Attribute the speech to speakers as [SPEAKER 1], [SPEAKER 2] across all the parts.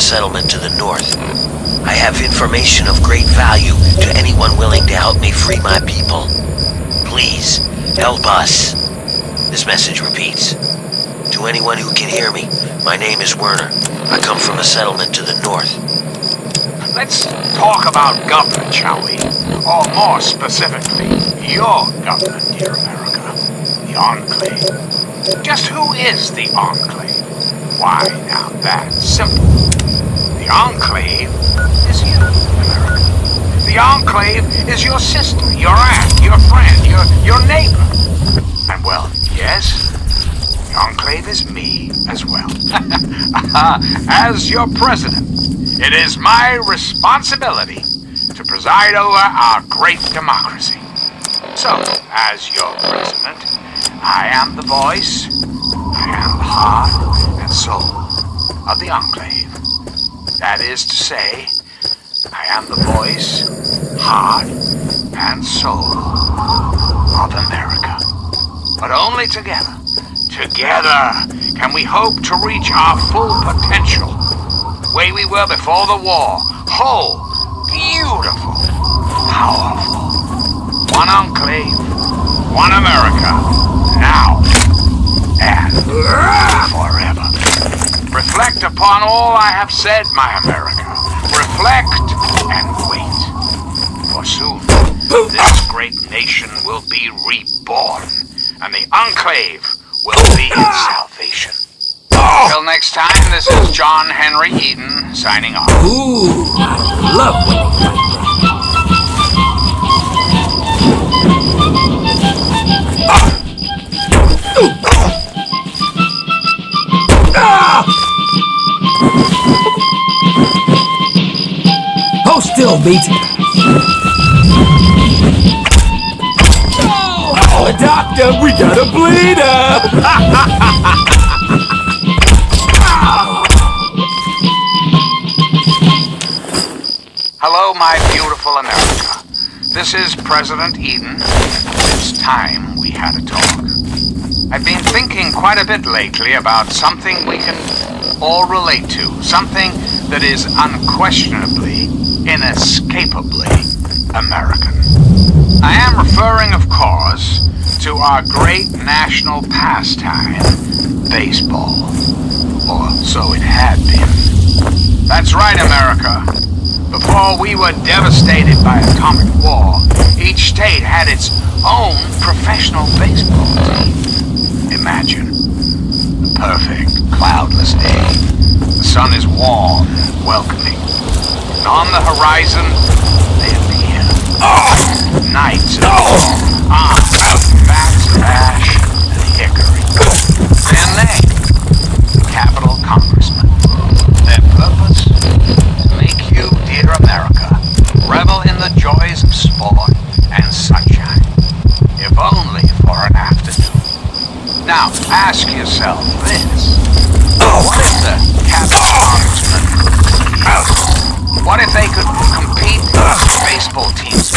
[SPEAKER 1] Settlement to the north. I have information of great value to anyone willing to help me free my people. Please, help us. This message repeats. To anyone who can hear me, my name is Werner. I come from a settlement to the north.
[SPEAKER 2] Let's talk about government, shall we? Or more specifically, your government, dear America. The Enclave. Just who is the Enclave? Why, now that's simple. The Enclave is you, America. The Enclave is your sister, your aunt, your friend, your neighbor. And well, yes, the Enclave is me as well. As your president, it is my responsibility to preside over our great democracy. So, as your president, I am the voice, I am the heart and soul of the Enclave. That is to say, I am the voice, heart, and soul of America. But only together, can we hope to reach our full potential, the way we were before the war, whole, beautiful, powerful. One Enclave, one America, now and forever. Reflect upon all I have said, my America. Reflect and wait. For soon, this great nation will be reborn, and the Enclave will be its salvation. Till next time, this is John Henry Eden, signing off.
[SPEAKER 3] Ooh, I love when they fight. Hold still, beat. Oh, doctor, we got a bleeder.
[SPEAKER 2] Hello, my beautiful America. This is President Eden. It's time we had a talk. I've been thinking quite a bit lately about something we can all relate to. Something that is unquestionably, inescapably American. I am referring, of course, to our great national pastime, baseball. Or so it had been. That's right, America. Before we were devastated by atomic war, each state had its own professional baseball team. Imagine, a perfect, cloudless day. The sun is warm, welcoming. And on the horizon, they appear. Knights in arms of bats, ash, and hickory. And they, capital congressmen. Their purpose? To make you, dear America, revel in the joys of sport and sunshine. If only for an afternoon. Now, ask yourself this. What if the capital congressmen, what if they could compete with baseball teams?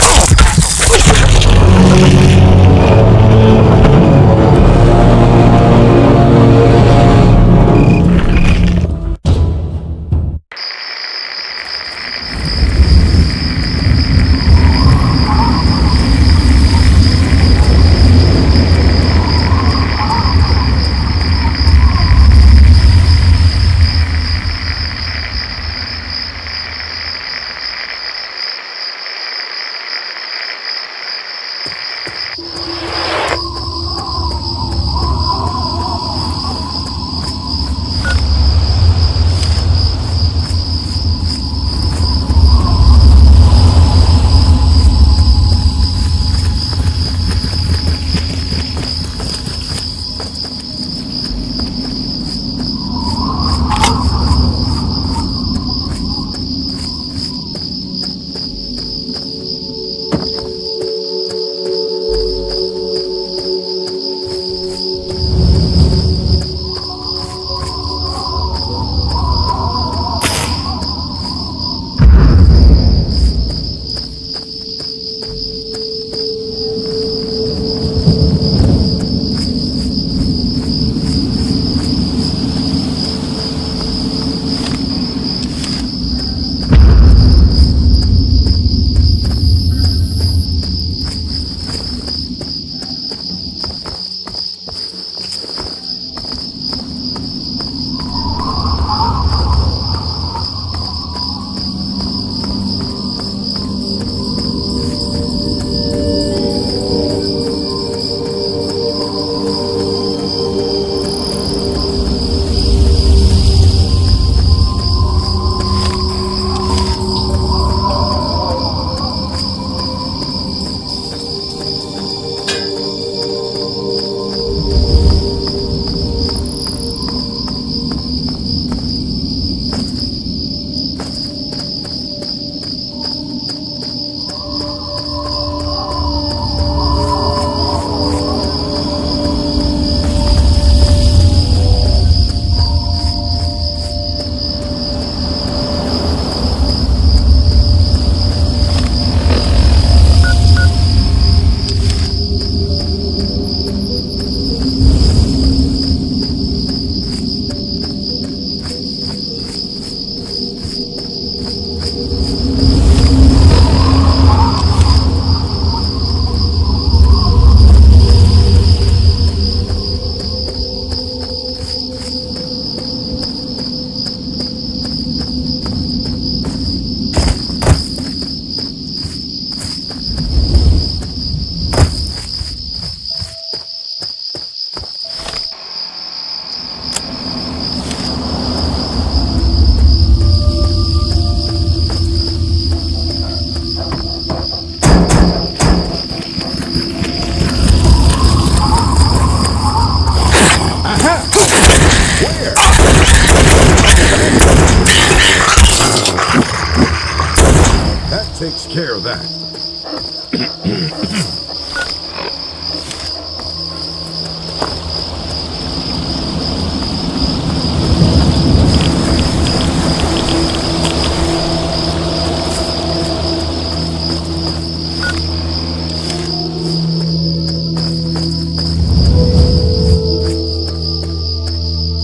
[SPEAKER 4] care of that.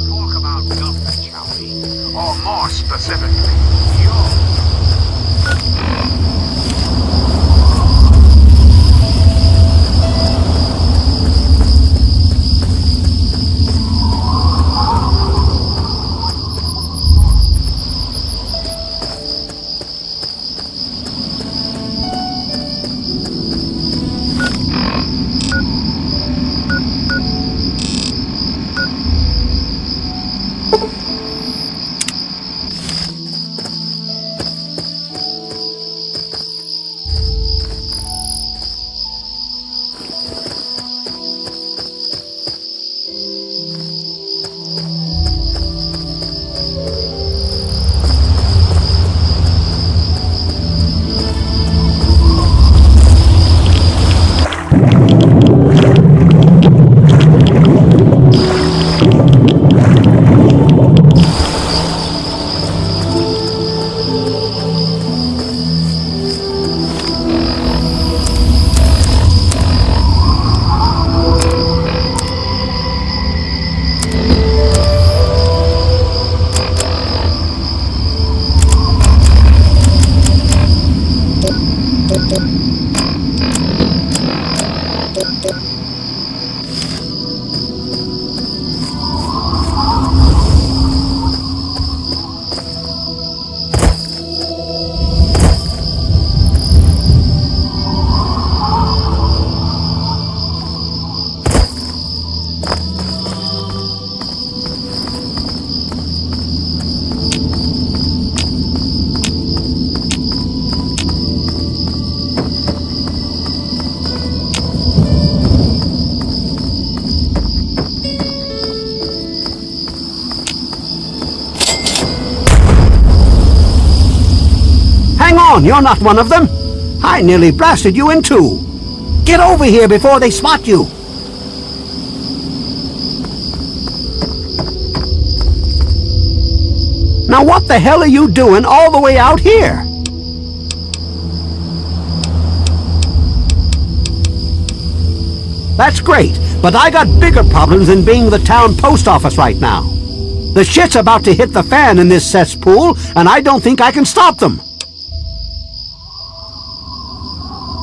[SPEAKER 2] Talk about government, shall we? Or more specifically, your...
[SPEAKER 5] Hang on, you're not one of them. I nearly blasted you in two. Get over here before they spot you. Now what the hell are you doing all the way out here? That's great, but I got bigger problems than being the town post office right now. The shit's about to hit the fan in this cesspool, and I don't think I can stop them.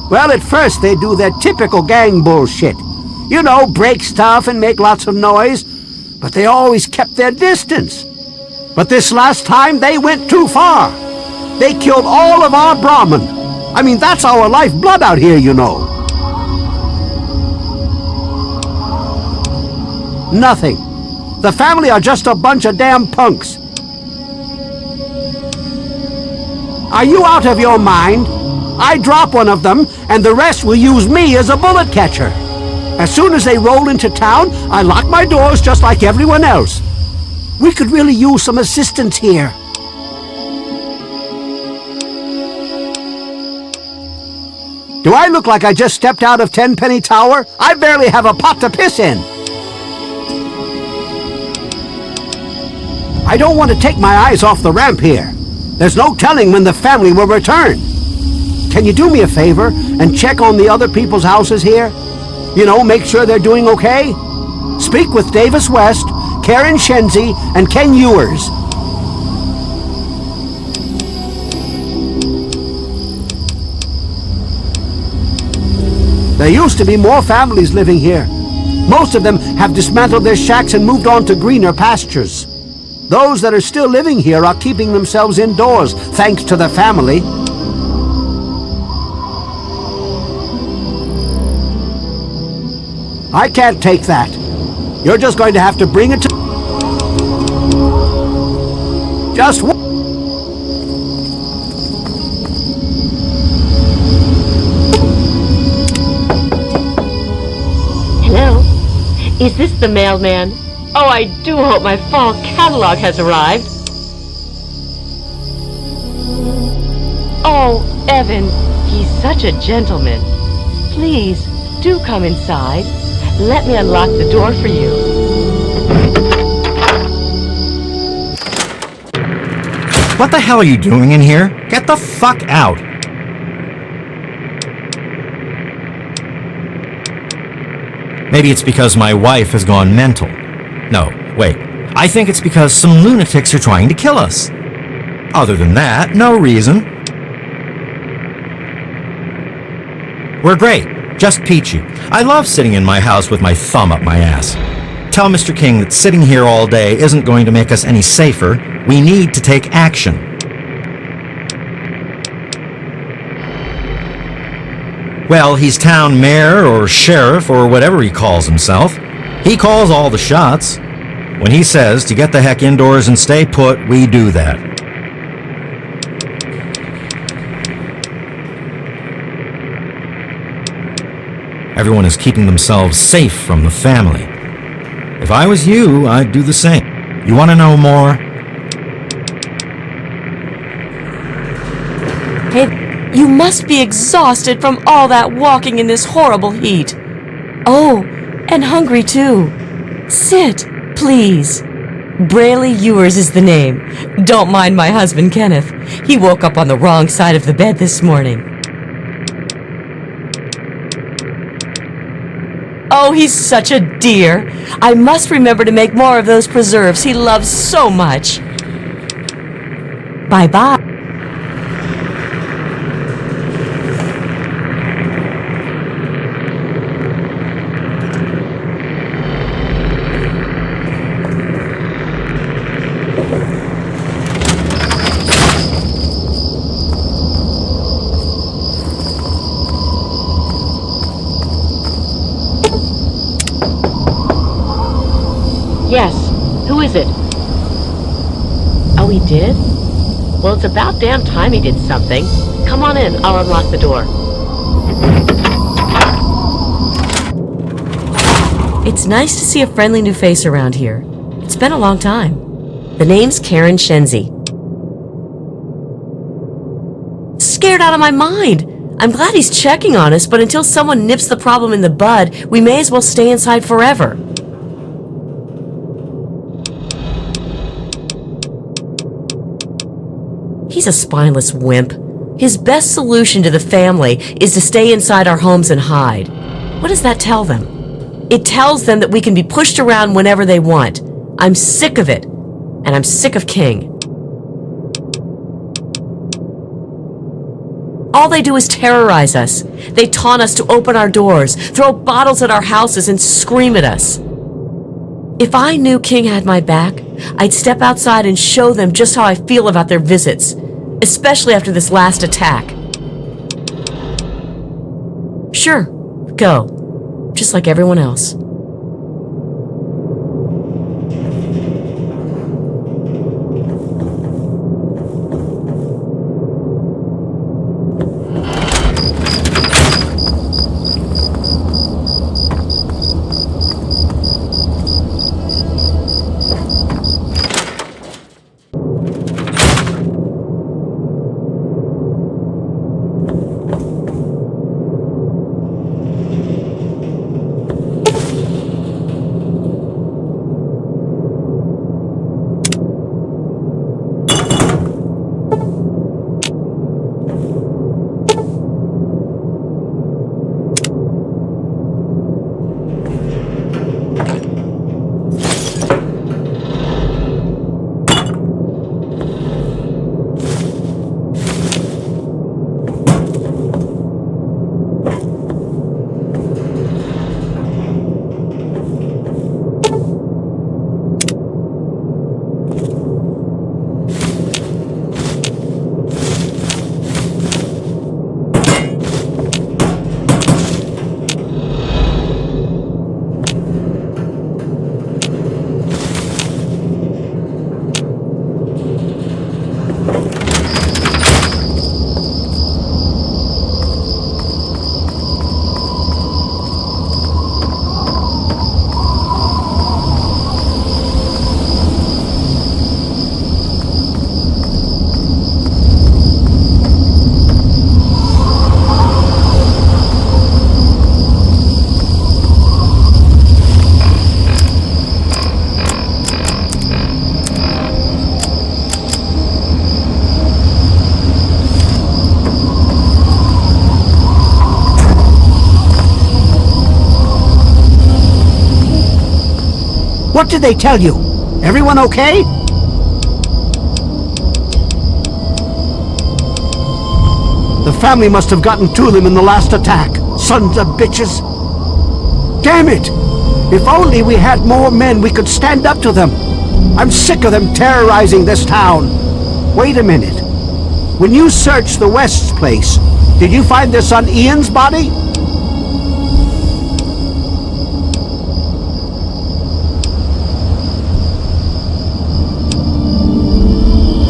[SPEAKER 5] Well, at first they do their typical gang bullshit. You know, break stuff and make lots of noise. But they always kept their distance. But this last time, they went too far. They killed all of our Brahmin. I mean, that's our lifeblood out here, you know. Nothing. The family are just a bunch of damn punks. Are you out of your mind? I drop one of them, and the rest will use me as a bullet catcher. As soon as they roll into town, I lock my doors just like everyone else. We could really use some assistance here. Do I look like I just stepped out of Tenpenny Tower? I barely have a pot to piss in. I don't want to take my eyes off the ramp here. There's no telling when the family will return. Can you do me a favor and check on the other people's houses here? You know, make sure they're doing okay? Speak with Davis West, Karen Shenzi, and Ken Ewers. There used to be more families living here. Most of them have dismantled their shacks and moved on to greener pastures. Those that are still living here are keeping themselves indoors, thanks to the family. I can't take that. You're just going to have to bring it to... Just one.
[SPEAKER 6] Hello? Is this the mailman? Oh, I do hope my fall catalog has arrived. Oh, Evan, He's such a gentleman. Please, do come inside. Let me unlock the door for you.
[SPEAKER 4] What the hell are you doing in here? Get the fuck out! Maybe it's because my wife has gone mental. No, wait. I think it's because some lunatics are trying to kill us. Other than that, no reason. We're great. Just peachy. I love sitting in my house with my thumb up my ass. Tell Mr. King that sitting here all day isn't going to make us any safer. We need to take action. Well, he's town mayor or sheriff or whatever he calls himself. He calls all the shots. When he says to get the heck indoors and stay put, we do that. Everyone is keeping themselves safe from the family. If I was you, I'd do the same. You want to know more?
[SPEAKER 7] Hey, you must be exhausted from all that walking in this horrible heat. Oh, and hungry too. Sit, please. Brayley Ewers is the name. Don't mind my husband, Kenneth. He woke up on the wrong side of the bed this morning. Oh, he's such a dear. I must remember to make more of those preserves he loves so much. Bye-bye.
[SPEAKER 6] Yes. Who is it? Oh, he did? Well, it's about damn time he did something. Come on in. I'll unlock the door.
[SPEAKER 7] It's nice to see a friendly new face around here. It's been a long time. The name's Karen Shenzi. Scared out of my mind. I'm glad he's checking on us, but until someone nips the problem in the bud, we may as well stay inside forever. He's a spineless wimp. His best solution to the family is to stay inside our homes and hide. What does that tell them? It tells them that we can be pushed around whenever they want. I'm sick of it, and I'm sick of King. All they do is terrorize us. They taunt us to open our doors, throw bottles at our houses, and scream at us. If I knew King had my back, I'd step outside and show them just how I feel about their visits, especially after this last attack. Sure, go, just like everyone else.
[SPEAKER 5] What did they tell you? Everyone okay? The family must have gotten to them in the last attack. Sons of bitches. Damn it! If only we had more men, we could stand up to them. I'm sick of them terrorizing this town. Wait a minute. When you searched the West's place, did you find their son Ian's body?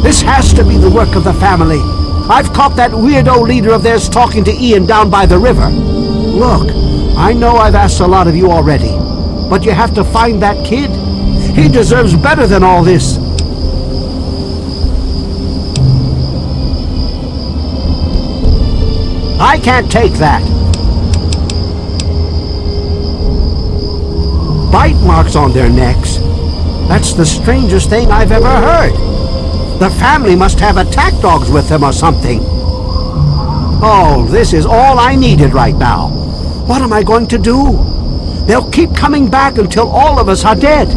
[SPEAKER 5] This has to be the work of the family. I've caught that weirdo leader of theirs talking to Ian down by the river. Look, I know I've asked a lot of you already, but you have to find that kid. He deserves better than all this. I can't take that. Bite marks on their necks. That's the strangest thing I've ever heard. The family must have attack dogs with them or something. Oh, this is all I needed right now. What am I going to do? They'll keep coming back until all of us are dead.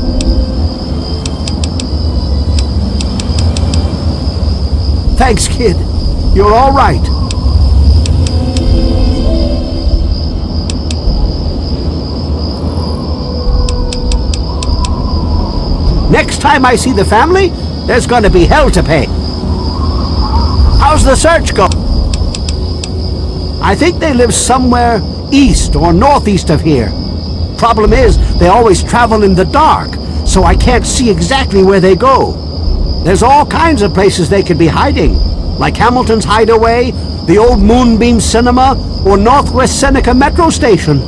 [SPEAKER 5] Thanks, kid. You're all right. Next time I see the family, there's going to be hell to pay. How's the search go? I think they live somewhere east or northeast of here. Problem is, they always travel in the dark, so I can't see exactly where they go. There's all kinds of places they could be hiding, like Hamilton's Hideaway, the old Moonbeam Cinema, or Northwest Seneca Metro Station.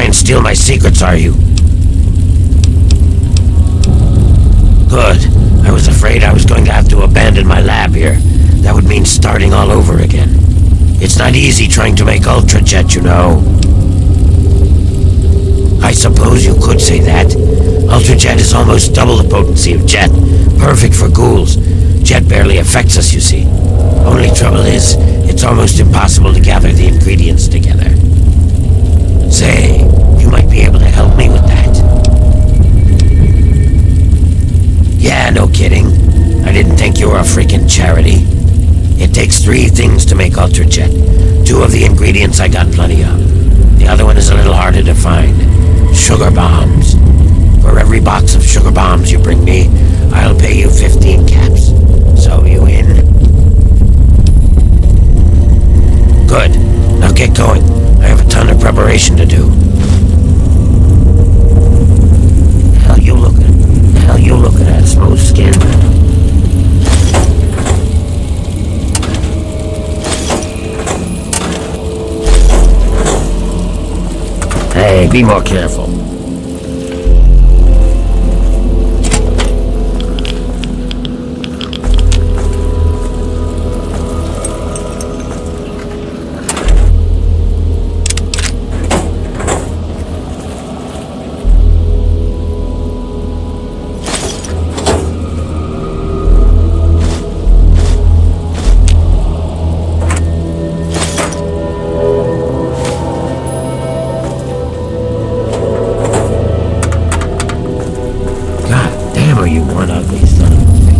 [SPEAKER 1] Steal my secrets, are you? Good. I was afraid I was going to have to abandon my lab here. That would mean starting all over again. It's not easy trying to make Ultrajet, you know. I suppose you could say that. Ultrajet is almost double the potency of Jet. Perfect for ghouls. Jet barely affects us, you see. Only trouble is, it's almost impossible to gather the ingredients together. Say, you might be able to help me with that. Yeah, no kidding. I didn't think you were a freaking charity. It takes 3 things to make Ultrajet. 2 of the ingredients I got plenty of. The other one is a little harder to find. Sugar bombs. For every box of sugar bombs you bring me, I'll pay you 15 caps. So you in? Good. Now get going. I have a ton of preparation to do. Hell you look at that smooth skin. Hey, be more careful. You one ugly son of a bitch.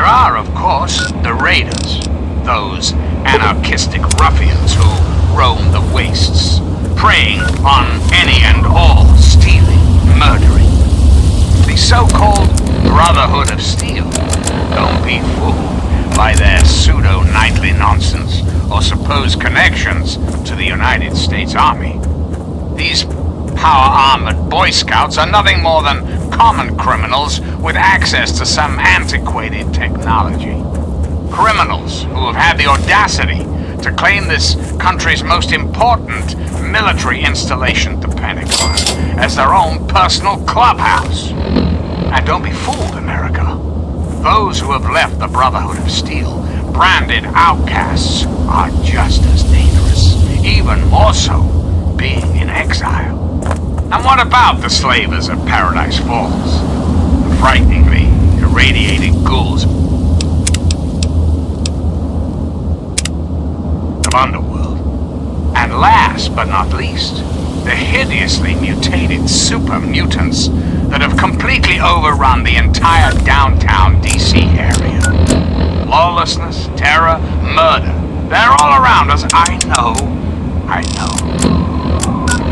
[SPEAKER 2] are, of course, the raiders, those anarchistic ruffians who roam the wastes, preying on any and all, stealing, murdering. The so-called Brotherhood of Steel. Don't be fooled by their pseudo-knightly nonsense or supposed connections to the United States Army. These power-armored Boy Scouts are nothing more than common criminals with access to some antiquated technology. Criminals who have had the audacity to claim this country's most important military installation, the Pentagon, as their own personal clubhouse. And don't be fooled, America. Those who have left the Brotherhood of Steel, branded outcasts, are just as dangerous, even more so, being in exile. And what about the slavers of Paradise Falls? The frighteningly irradiated ghouls of Underworld. And last but not least, the hideously mutated super mutants that have completely overrun the entire downtown DC area. Lawlessness, terror, murder. They're all around us. I know.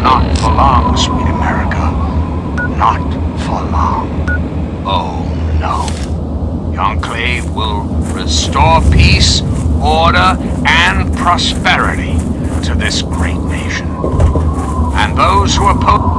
[SPEAKER 2] Not for long, sweet America. Not for long. Oh, no. The Enclave will restore peace, order, and prosperity to this great nation. And those who oppose...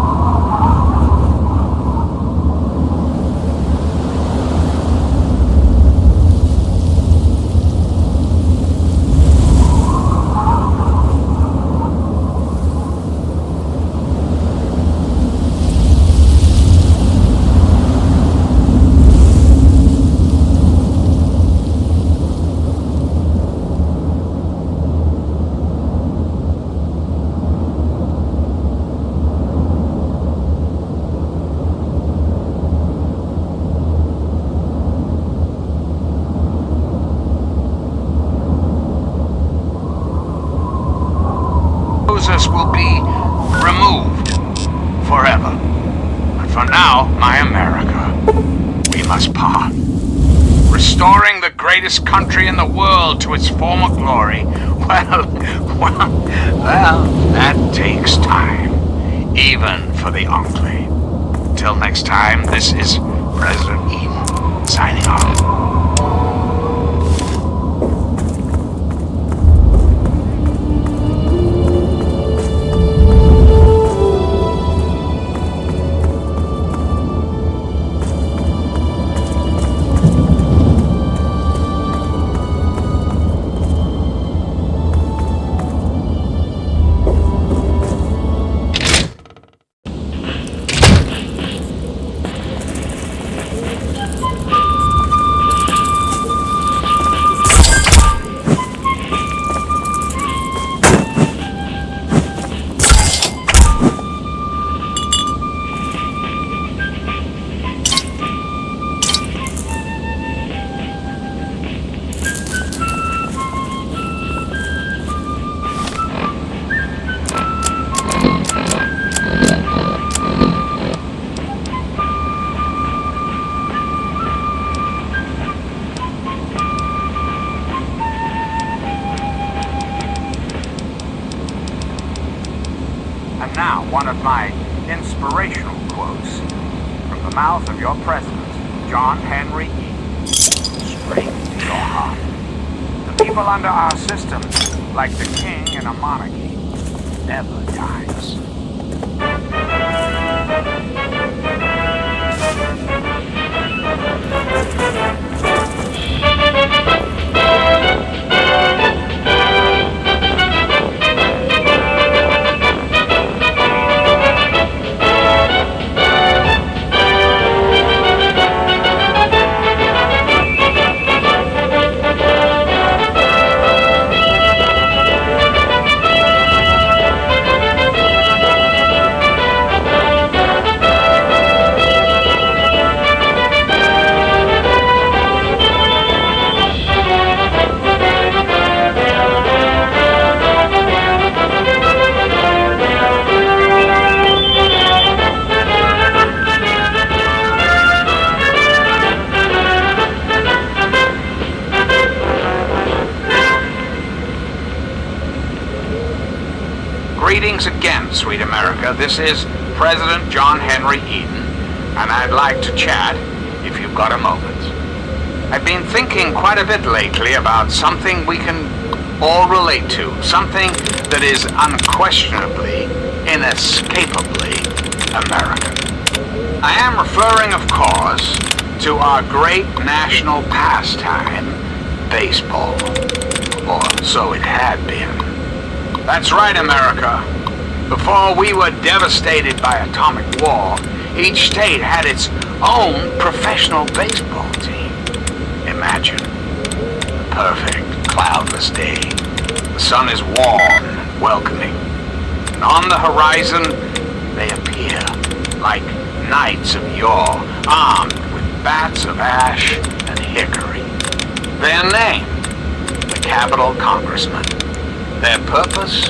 [SPEAKER 2] us will be removed forever. But for now, my America, we must part. Restoring the greatest country in the world to its former glory, well, that takes time, even for the Enclave. Till next time, this is President Eden, signing off. And now, one of my inspirational quotes from the mouth of your president, John Henry Eden, straight to your heart. The people under our system, like the king in a monarchy, never dies. Greetings again, sweet America. This is President John Henry Eden, and I'd like to chat if you've got a moment. I've been thinking quite a bit lately about something we can all relate to, something that is unquestionably, inescapably American. I am referring, of course, to our great national pastime, baseball. Or so it had been. That's right, America. Before we were devastated by atomic war, each state had its own professional baseball team. Imagine a perfect, cloudless day. The sun is warm and welcoming. And on the horizon, they appear like knights of yore, armed with bats of ash and hickory. Their name, the Capitol Congressmen. Their purpose?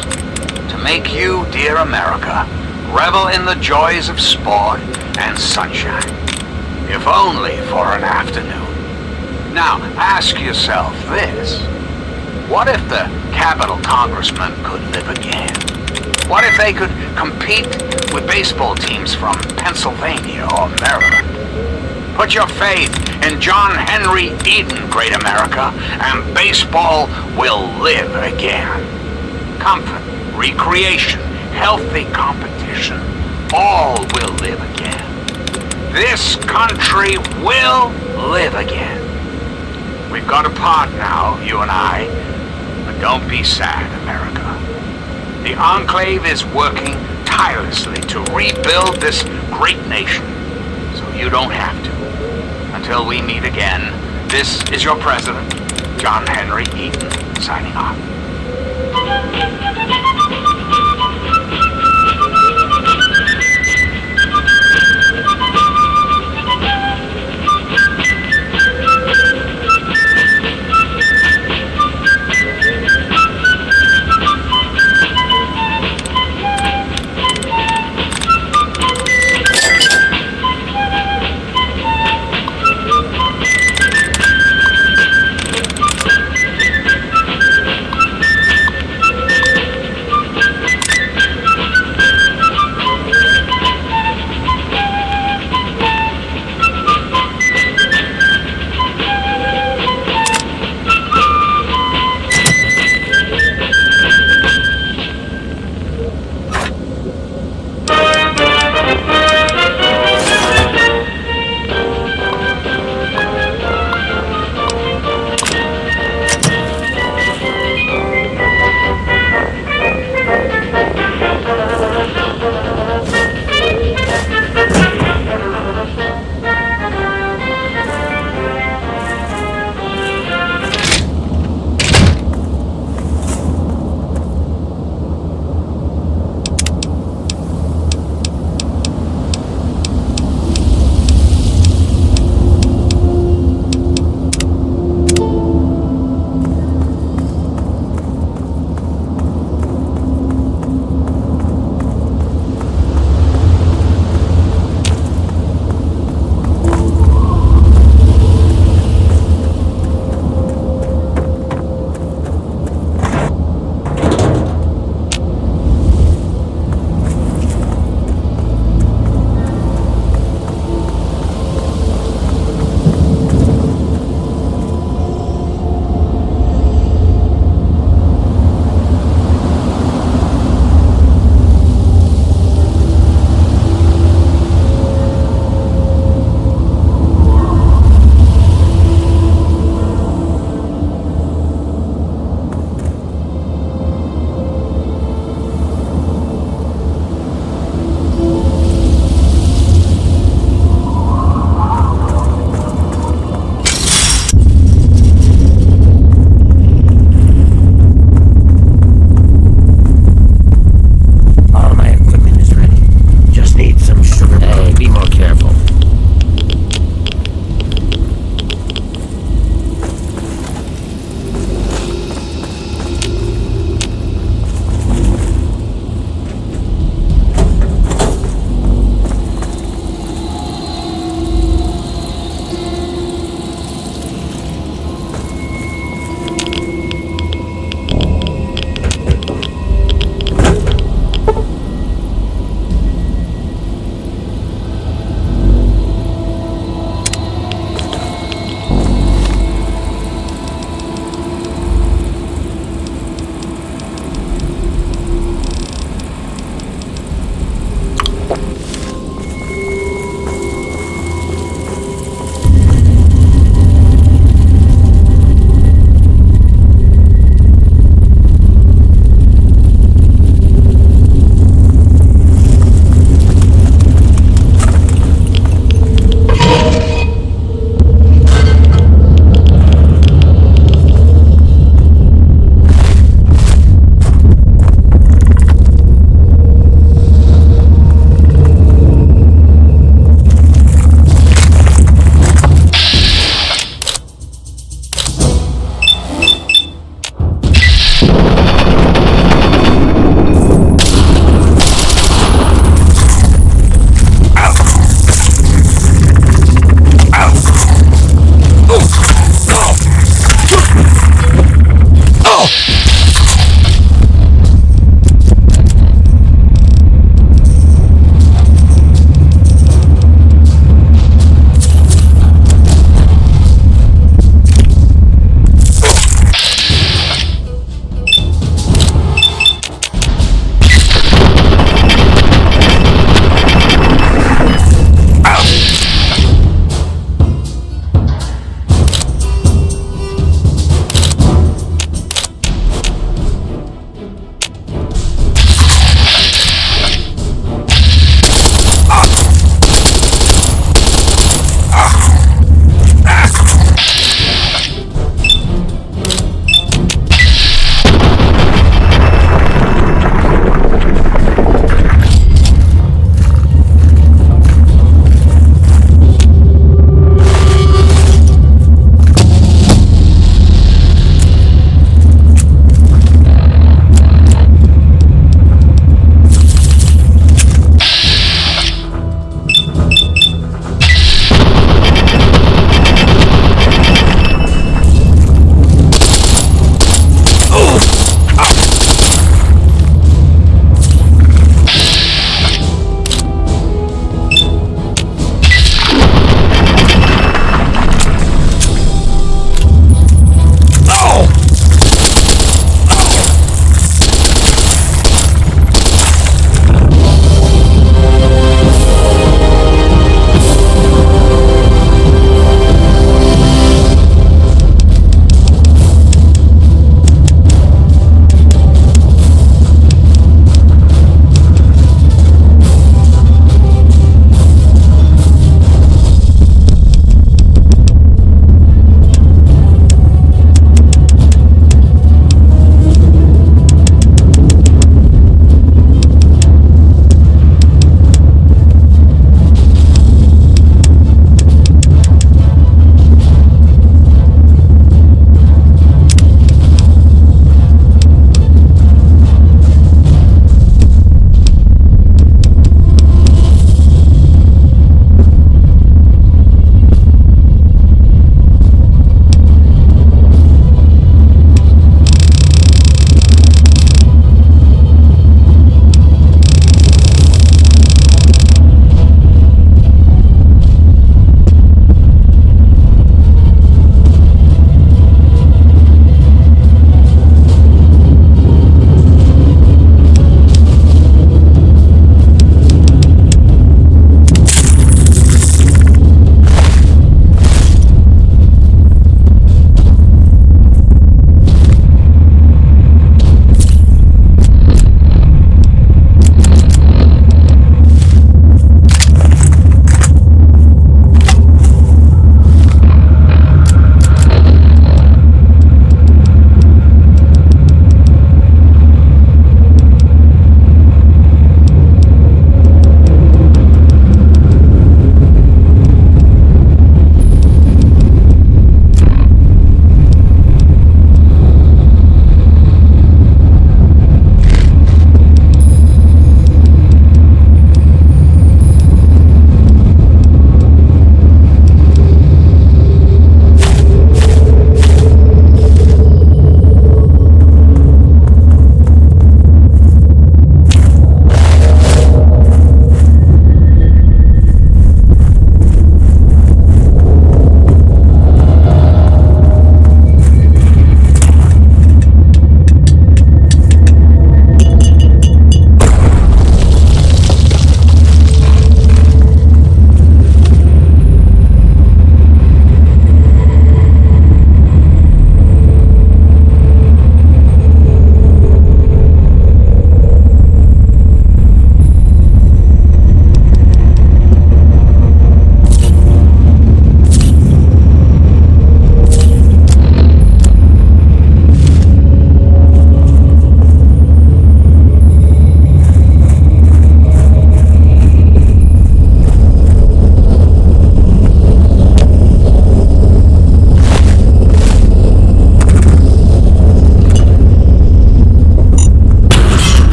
[SPEAKER 2] To make you, dear America, revel in the joys of sport and sunshine. If only for an afternoon. Now, ask yourself this. What if the Capitol Congressmen could live again? What if they could compete with baseball teams from Pennsylvania or Maryland? Put your faith in John Henry Eden, great America, and baseball will live again. Comfort, recreation, healthy competition, all will live again. This country will live again. We've got a part now, you and I, but don't be sad, America. The Enclave is working tirelessly to rebuild this great nation, so you don't have to. Until we meet again, this is your president, John Henry Eden, signing off.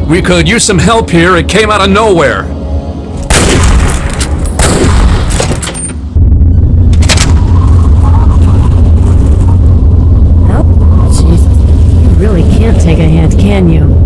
[SPEAKER 8] We could use some help here. It came out of nowhere.
[SPEAKER 7] Oh, Jesus. You really can't take a hint, can you?